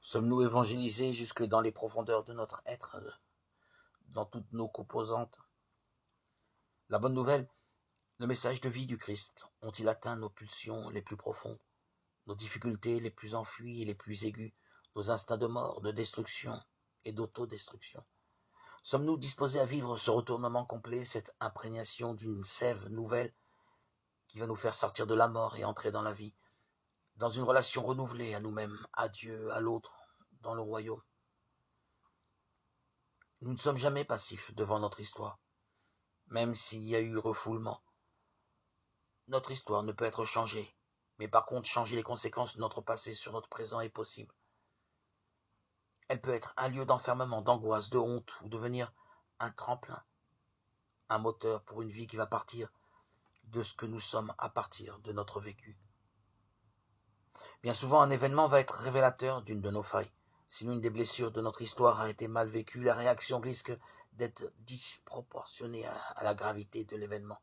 Sommes-nous évangélisés jusque dans les profondeurs de notre être, dans toutes nos composantes? La bonne nouvelle, le message de vie du Christ, ont-ils atteint nos pulsions les plus profondes, nos difficultés les plus enfuies et les plus aiguës, nos instincts de mort, de destruction et d'autodestruction? Sommes-nous disposés à vivre ce retournement complet, cette imprégnation d'une sève nouvelle qui va nous faire sortir de la mort et entrer dans la vie, dans une relation renouvelée à nous-mêmes, à Dieu, à l'autre, dans le royaume? Nous ne sommes jamais passifs devant notre histoire, même s'il y a eu refoulement. Notre histoire ne peut être changée, mais par contre changer les conséquences de notre passé sur notre présent est possible. Elle peut être un lieu d'enfermement, d'angoisse, de honte, ou devenir un tremplin, un moteur pour une vie qui va partir de ce que nous sommes à partir de notre vécu. Bien souvent, un événement va être révélateur d'une de nos failles. Si l'une des blessures de notre histoire a été mal vécue, la réaction risque d'être disproportionnée à la gravité de l'événement.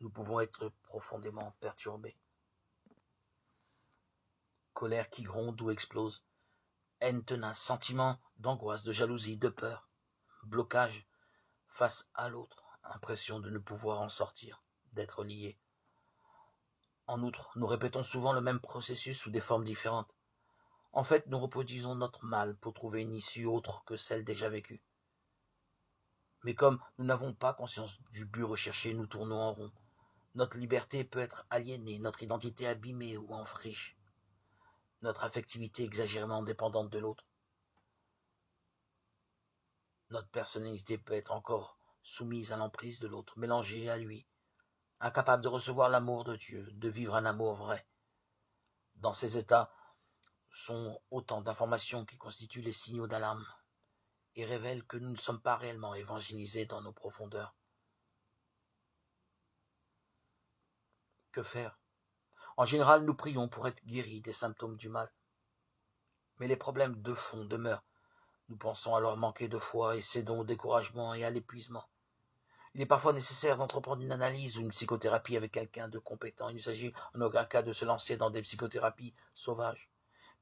Nous pouvons être profondément perturbés. Colère qui gronde ou explose, haine tenace, sentiment d'angoisse, de jalousie, de peur, blocage face à l'autre, impression de ne pouvoir en sortir, d'être lié. En outre, nous répétons souvent le même processus sous des formes différentes. En fait, nous reproduisons notre mal pour trouver une issue autre que celle déjà vécue. Mais comme nous n'avons pas conscience du but recherché, nous tournons en rond. Notre liberté peut être aliénée, notre identité abîmée ou en friche, notre affectivité exagérément dépendante de l'autre. Notre personnalité peut être encore soumise à l'emprise de l'autre, mélangée à lui, incapable de recevoir l'amour de Dieu, de vivre un amour vrai. Dans ces états sont autant d'informations qui constituent les signaux d'alarme et révèlent que nous ne sommes pas réellement évangélisés dans nos profondeurs. Que faire? En général, nous prions pour être guéris des symptômes du mal. Mais les problèmes de fond demeurent. Nous pensons alors manquer de foi et cédons au découragement et à l'épuisement. Il est parfois nécessaire d'entreprendre une analyse ou une psychothérapie avec quelqu'un de compétent. Il ne s'agit en aucun cas de se lancer dans des psychothérapies sauvages.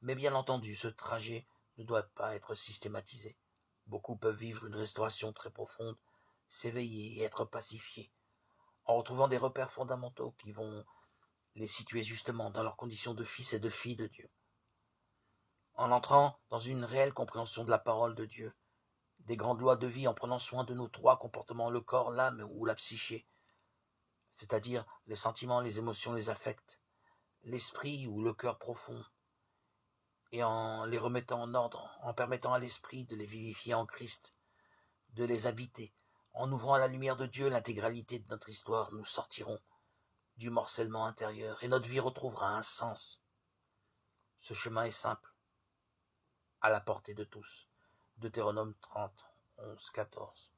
Mais bien entendu, ce trajet ne doit pas être systématisé. Beaucoup peuvent vivre une restauration très profonde, s'éveiller et être pacifiés, en retrouvant des repères fondamentaux qui vont les situer justement dans leurs conditions de fils et de filles de Dieu. En entrant dans une réelle compréhension de la parole de Dieu, des grandes lois de vie en prenant soin de nos trois comportements, le corps, l'âme ou la psyché, c'est-à-dire les sentiments, les émotions, les affects, l'esprit ou le cœur profond, et en les remettant en ordre, en permettant à l'esprit de les vivifier en Christ, de les habiter, en ouvrant à la lumière de Dieu l'intégralité de notre histoire, nous sortirons du morcellement intérieur et notre vie retrouvera un sens. Ce chemin est simple, à la portée de tous. Deutéronome 30, 11, 14.